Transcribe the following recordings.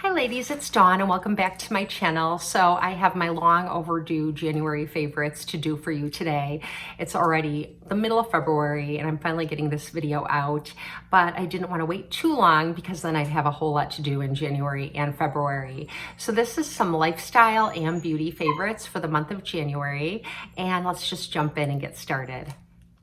Hi ladies, it's Dawn and welcome back to my channel. So I have my long overdue January favorites to do for you today. It's already the middle of February and I'm finally getting this video out, but I didn't want to wait too long because then I'd have a whole lot to do in January and February. So this is some lifestyle and beauty favorites for the month of January, and let's just jump in and get started.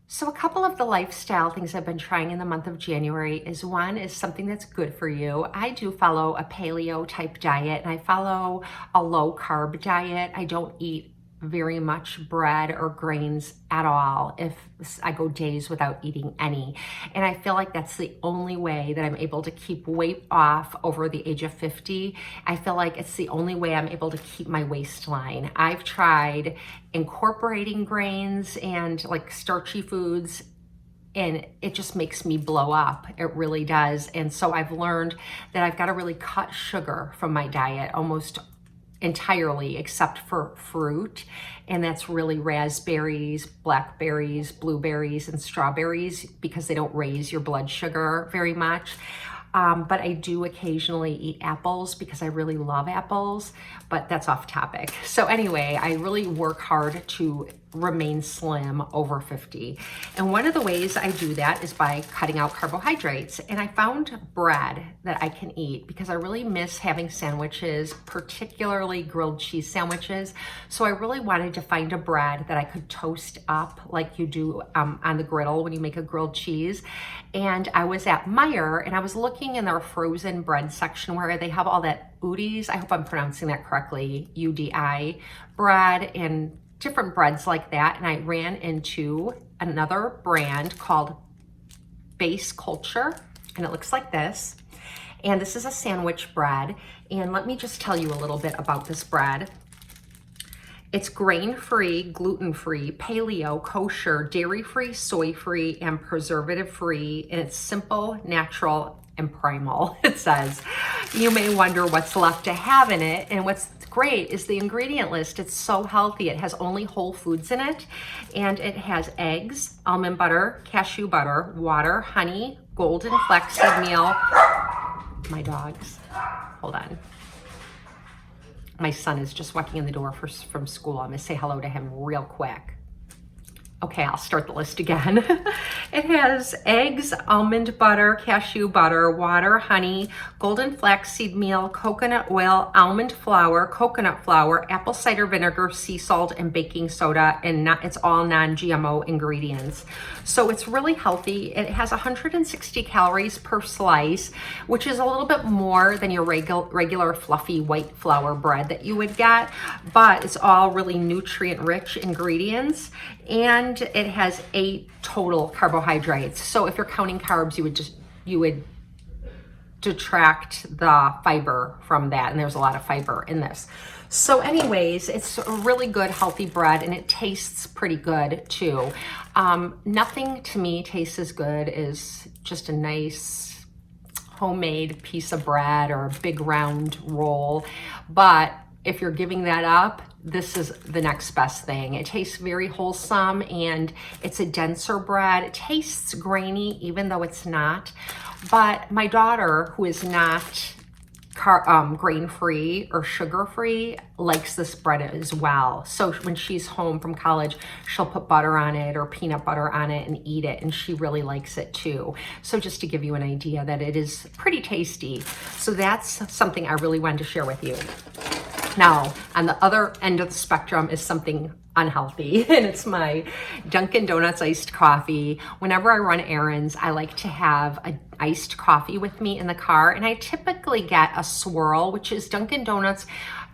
So a couple of the lifestyle things I've been trying in the month of January is one is something that's good for you. I do follow a paleo type diet and I follow a low carb diet. I don't eat very much bread or grains at all if I go days without eating any. And I feel like that's the only way that I'm able to keep weight off over the age of 50. I feel like it's the only way I'm able to keep my waistline. I've tried incorporating grains and like starchy foods, and it just makes me blow up. It really does. And so I've learned that I've got to really cut sugar from my diet almost entirely except for fruit, and that's really raspberries, blackberries, blueberries, and strawberries because they don't raise your blood sugar very much. But I do occasionally eat apples because I really love apples, but that's off topic. So anyway, I really work hard to remain slim over 50. And one of the ways I do that is by cutting out carbohydrates. And I found bread that I can eat because I really miss having sandwiches, particularly grilled cheese sandwiches. So I really wanted to find a bread that I could toast up like you do on the griddle when you make a grilled cheese. And I was at Meijer and I was looking in their frozen bread section where they have all that booties, I hope I'm pronouncing that correctly, UDI bread and different breads like that. And I ran into another brand called Base Culture, and it looks like this. And this is a sandwich bread. And let me just tell you a little bit about this bread. It's grain-free, gluten-free, paleo, kosher, dairy-free, soy-free, and preservative-free. And it's simple, natural, and primal, it says. You may wonder what's left to have in it, and what's great is the ingredient list. It's so healthy. It has only whole foods in it, and it has eggs, almond butter, cashew butter, water, honey, golden flaxseed meal. My dogs, hold on. My son is just walking in the door from school. I'm gonna say hello to him real quick. Okay, I'll start the list again. It has eggs, almond butter, cashew butter, water, honey, golden flaxseed meal, coconut oil, almond flour, coconut flour, apple cider vinegar, sea salt, and baking soda, and it's all non-GMO ingredients. So it's really healthy. It has 160 calories per slice, which is a little bit more than your regular fluffy white flour bread that you would get, but it's all really nutrient-rich ingredients. And it has 8 total carbohydrates. So if you're counting carbs, you would detract the fiber from that. And there's a lot of fiber in this. So anyways, it's a really good, healthy bread, and it tastes pretty good too. Nothing to me tastes as good as just a nice homemade piece of bread or a big round roll. But if you're giving that up, this is the next best thing. It tastes very wholesome, and it's a denser bread. It tastes grainy, even though it's not. But my daughter, who is not grain-free or sugar-free, likes this bread as well. So when she's home from college, she'll put butter on it or peanut butter on it and eat it, and she really likes it too. So just to give you an idea that it is pretty tasty. So that's something I really wanted to share with you. Now, on the other end of the spectrum is something unhealthy, and it's my Dunkin Donuts iced coffee. Whenever I run errands, I like to have an iced coffee with me in the car, and I typically get a swirl, which is Dunkin Donuts.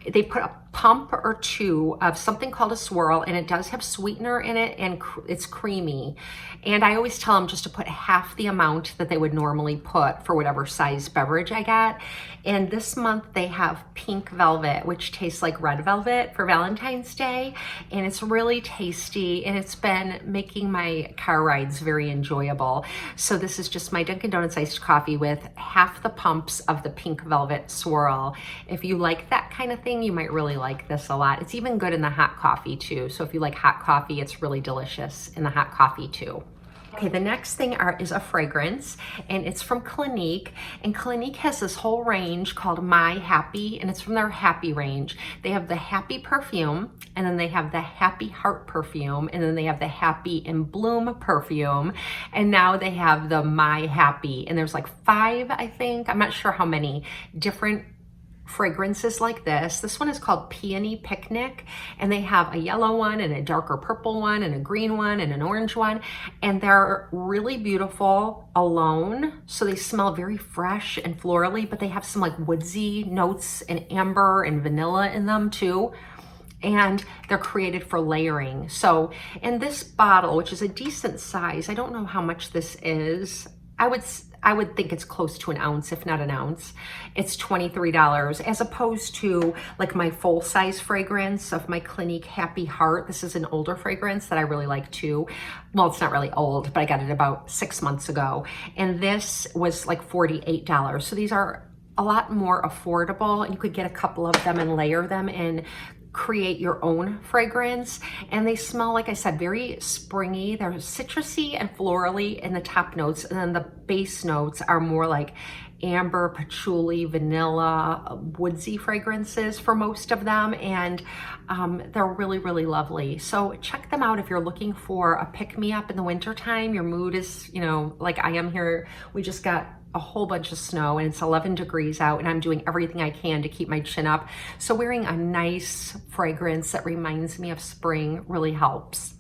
They put a pump or two of something called a swirl, and it does have sweetener in it, and it's creamy. And I always tell them just to put half the amount that they would normally put for whatever size beverage I get. And this month they have pink velvet, which tastes like red velvet for Valentine's Day. And it's really tasty, and it's been making my car rides very enjoyable. So this is just my Dunkin Donuts iced coffee with half the pumps of the pink velvet swirl. If you like that kind of thing, you might really like this a lot. It's even good in the hot coffee too. So if you like hot coffee, it's really delicious in the hot coffee too. Okay, the next thing is a fragrance, and it's from Clinique, and Clinique has this whole range called My Happy, and it's from their Happy range. They have the Happy perfume, and then they have the Happy Heart perfume, and then they have the Happy in Bloom perfume, and now they have the My Happy, and there's like 5, I think, I'm not sure how many different fragrances like this. This one is called Peony Picnic, and they have a yellow one and a darker purple one and a green one and an orange one, and they're really beautiful alone. So they smell very fresh and florally, but they have some like woodsy notes and amber and vanilla in them too. And they're created for layering. So in this bottle, which is a decent size, I don't know how much this is. I would think it's close to an ounce, if not an ounce. It's $23, as opposed to like my full size fragrance of my Clinique Happy Heart. This is an older fragrance that I really like too. Well, it's not really old, but I got it about 6 months ago. And this was like $48. So these are a lot more affordable, and you could get a couple of them and layer them and create your own fragrance. And they smell, like I said, very springy. They're citrusy and florally in the top notes, and then the base notes are more like amber, patchouli, vanilla, woodsy fragrances for most of them, and they're really, really lovely. So check them out if you're looking for a pick-me-up in the wintertime. Your mood is, you know, like I am here. We just got a whole bunch of snow, and it's 11 degrees out, and I'm doing everything I can to keep my chin up. So wearing a nice fragrance that reminds me of spring really helps.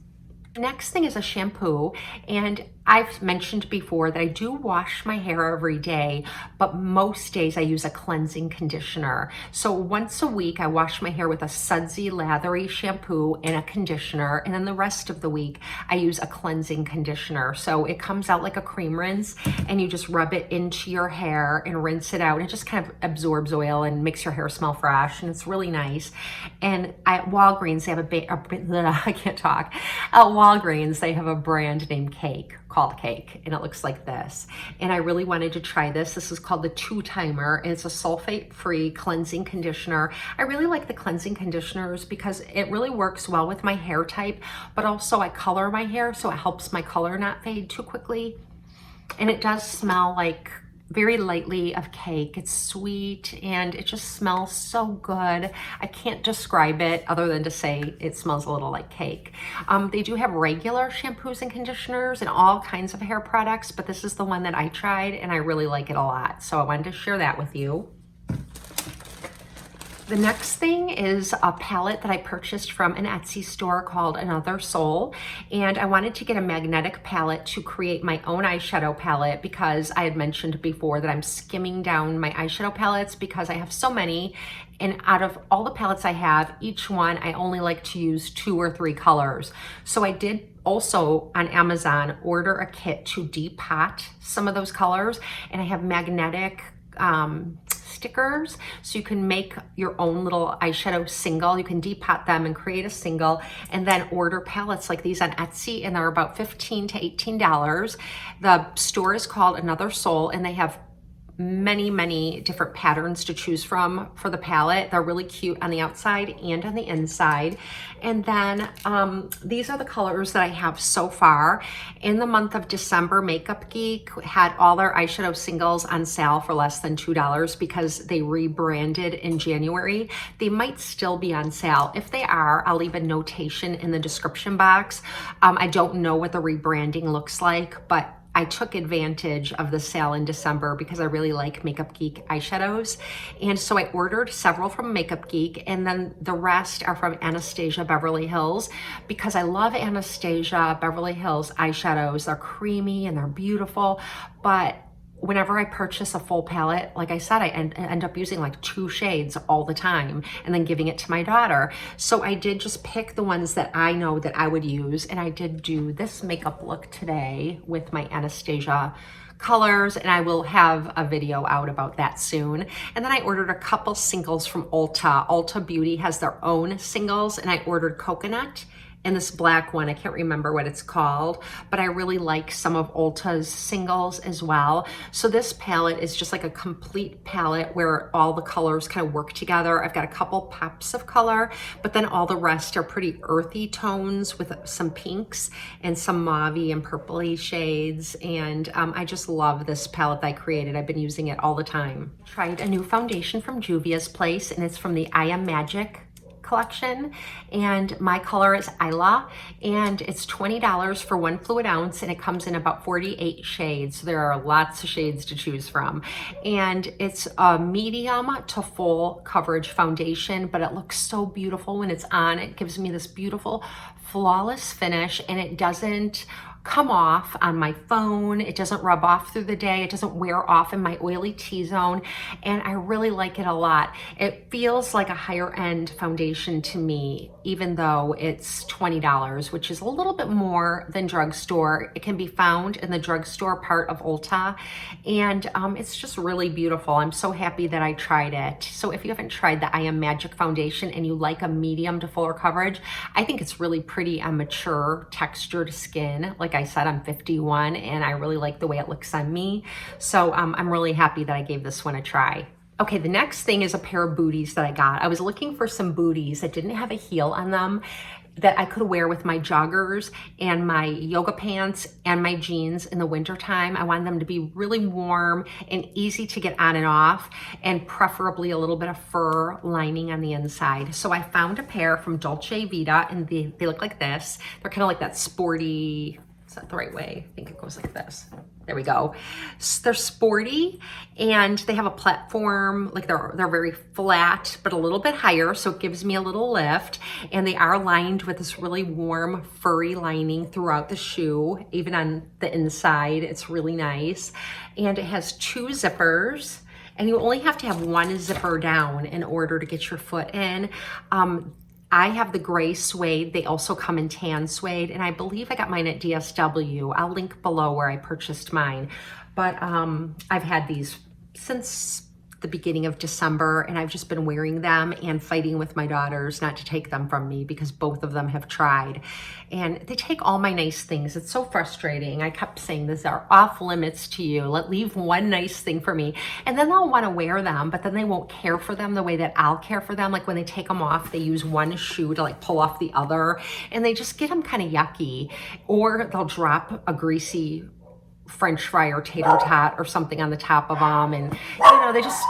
Next thing is a shampoo, and I've mentioned before that I do wash my hair every day, but most days I use a cleansing conditioner. So once a week I wash my hair with a sudsy, lathery shampoo and a conditioner, and then the rest of the week I use a cleansing conditioner. So it comes out like a cream rinse, and you just rub it into your hair and rinse it out, and it just kind of absorbs oil and makes your hair smell fresh, and it's really nice. And at Walgreens, they have I can't talk. At Walgreens, they have a brand named Cake, called Cake, and it looks like this. And I really wanted to try this. This is called the 2-Timer, and it's a sulfate-free cleansing conditioner. I really like the cleansing conditioners because it really works well with my hair type, but also I color my hair, so it helps my color not fade too quickly. And it does smell like very lightly of cake. It's sweet and it just smells so good. I can't describe it other than to say it smells a little like cake. They do have regular shampoos and conditioners and all kinds of hair products, but this is the one that I tried and I really like it a lot. So I wanted to share that with you. The next thing is a palette that I purchased from an Etsy store called Another Soul, and I wanted to get a magnetic palette to create my own eyeshadow palette because I had mentioned before that I'm skimming down my eyeshadow palettes because I have so many, and out of all the palettes I have, each one I only like to use 2 or 3 colors. So I did also on Amazon order a kit to depot some of those colors, and I have magnetic stickers, so you can make your own little eyeshadow single. You can depot them and create a single, and then order palettes like these on Etsy, and they're about $15 to $18. The store is called Another Soul, and they have many different patterns to choose from for the palette. They're really cute on the outside and on the inside. And then these are the colors that I have so far. In the month of December, Makeup Geek had all their eyeshadow singles on sale for less than $2 because they rebranded in January. They might still be on sale. If they are, I'll leave a notation in the description box. I don't know what the rebranding looks like, but I took advantage of the sale in December because I really like Makeup Geek eyeshadows. And so I ordered several from Makeup Geek, and then the rest are from Anastasia Beverly Hills because I love Anastasia Beverly Hills eyeshadows. They're creamy and they're beautiful, but whenever I purchase a full palette, like I said, I end up using like 2 shades all the time and then giving it to my daughter. So I did just pick the ones that I know that I would use, and I did do this makeup look today with my Anastasia colors, and I will have a video out about that soon. And then I ordered a couple singles from Ulta. Ulta Beauty has their own singles, and I ordered Coconut and this black one, I can't remember what it's called, but I really like some of Ulta's singles as well. So this palette is just like a complete palette where all the colors kind of work together. I've got a couple pops of color, but then all the rest are pretty earthy tones with some pinks and some mauve-y and purpley shades. And I just love this palette that I created. I've been using it all the time. Tried a new foundation from Juvia's place, and it's from the I Am Magic collection, and my color is Isla, and it's $20 for 1 fluid ounce, and it comes in about 48 shades. So there are lots of shades to choose from, and it's a medium to full coverage foundation, but it looks so beautiful when it's on. It gives me this beautiful flawless finish, and it doesn't come off on my phone. It doesn't rub off through the day. It doesn't wear off in my oily T-zone, and I really like it a lot. It feels like a higher end foundation to me, even though it's $20, which is a little bit more than drugstore. It can be found in the drugstore part of Ulta, and it's just really beautiful. I'm so happy that I tried it. So if you haven't tried the I Am Magic foundation and you like a medium to fuller coverage, I think it's really pretty on mature textured skin. Like I said, I'm 51 and I really like the way it looks on me. So I'm really happy that I gave this one a try. Okay, the next thing is a pair of booties that I got. I was looking for some booties that didn't have a heel on them that I could wear with my joggers and my yoga pants and my jeans in the wintertime. I wanted them to be really warm and easy to get on and off, and preferably a little bit of fur lining on the inside. So I found a pair from Dolce Vita, and they look like this. They're kind of like that sporty, is that the right way? I think it goes like this. There we go. They're sporty, and they have a platform, like they're very flat, but a little bit higher, so it gives me a little lift. And they are lined with this really warm, furry lining throughout the shoe, even on the inside. It's really nice. And it has 2 zippers, and you only have to have 1 zipper down in order to get your foot in. I have the gray suede. They also come in tan suede, and I believe I got mine at DSW. I'll link below where I purchased mine. But I've had these since the beginning of December, and I've just been wearing them and fighting with my daughters not to take them from me because both of them have tried. And they take all my nice things. It's so frustrating. I kept saying, these are off limits to you. Leave one nice thing for me. And then they'll want to wear them, but then they won't care for them the way that I'll care for them. Like when they take them off, they use one shoe to like pull off the other, and they just get them kind of yucky. Or they'll drop a greasy French fry or tater tot or something on the top of them, and they just,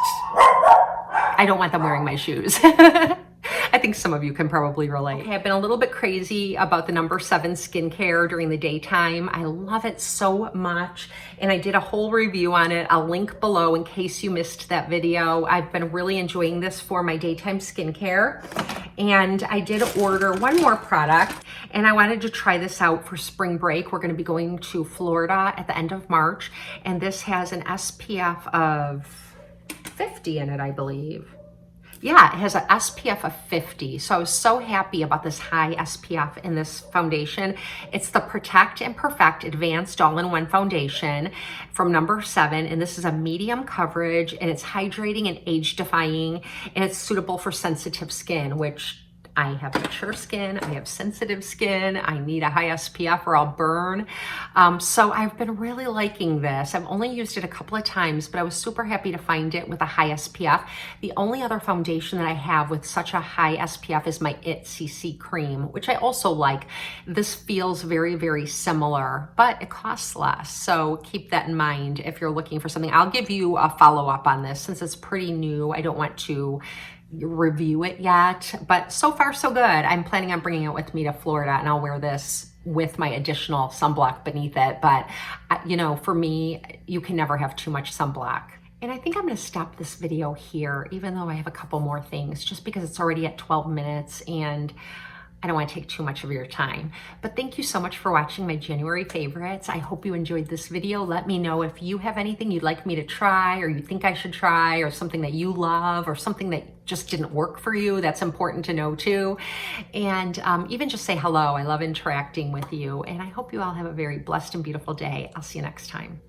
I don't want them wearing my shoes. I think some of you can probably relate. Okay, I've been a little bit crazy about the number 7 skincare during the daytime. I love it so much, and I did a whole review on it. I'll link below in case you missed that video. I've been really enjoying this for my daytime skincare, and I did order one more product, and I wanted to try this out for spring break. We're gonna be going to Florida at the end of March, and this has an SPF of 50 in it, I believe. Yeah, it has an SPF of 50. So I was so happy about this high SPF in this foundation. It's the Protect and Perfect Advanced All-in-One Foundation from number 7. And this is a medium coverage, and it's hydrating and age-defying, and it's suitable for sensitive skin, which I have mature skin, I have sensitive skin, I need a high SPF or I'll burn. So I've been really liking this. I've only used it a couple of times, but I was super happy to find it with a high SPF. The only other foundation that I have with such a high SPF is my IT CC cream, which I also like. This feels very, very similar, but it costs less. So keep that in mind if you're looking for something. I'll give you a follow-up on this since it's pretty new. I don't want to review it yet, but so far so good. I'm planning on bringing it with me to Florida, and I'll wear this with my additional sunblock beneath it. But for me, you can never have too much sunblock. And I think I'm going to stop this video here, even though I have a couple more things, just because it's already at 12 minutes and I don't want to take too much of your time. But thank you so much for watching my January favorites. I hope you enjoyed this video. Let me know if you have anything you'd like me to try, or you think I should try, or something that you love, or something that just didn't work for you. That's important to know too. And even just say hello. I love interacting with you. And I hope you all have a very blessed and beautiful day. I'll see you next time.